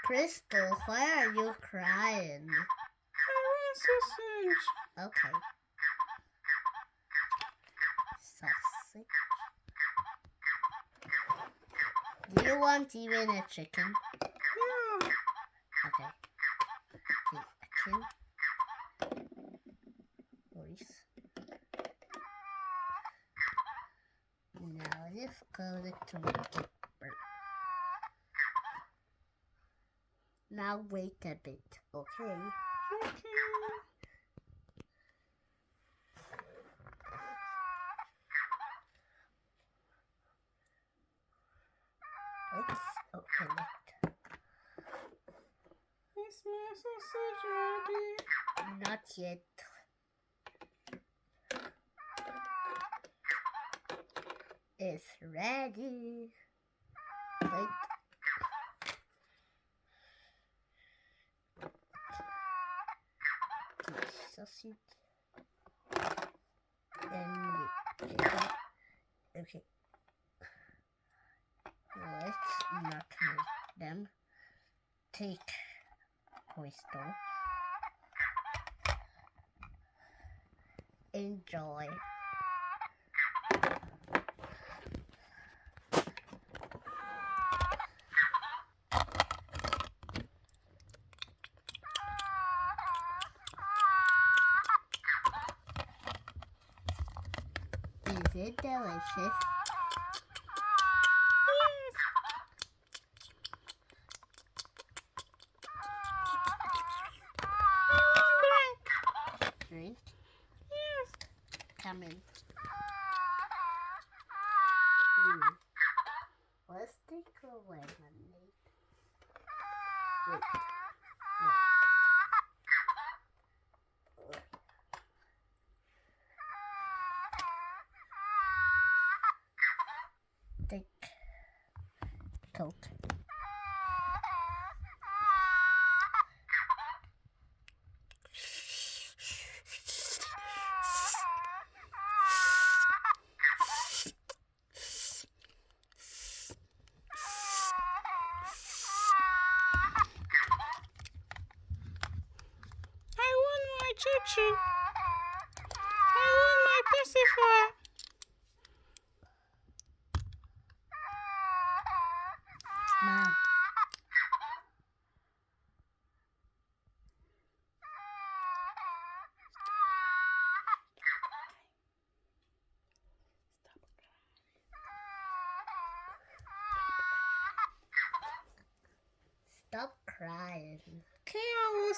Crystal, why are you crying? I want sausage. Okay. Sausage. Do you want even a chicken? Yeah. Okay. Chicken. Rice. Now let's go to the bird. Now wait a bit, okay? Okay. Let's open it. Is my sausage ready? Not yet. It's ready. Wait. The sausage. And okay. Let's not make them. Take Crystal. Enjoy. Is it delicious? Yes. Drink? Yes. Come in. Let's take a lemonade. Wait. Take Coke. I want my choo-choo. I want my pacifier. Mom. Stop crying. Okay, I will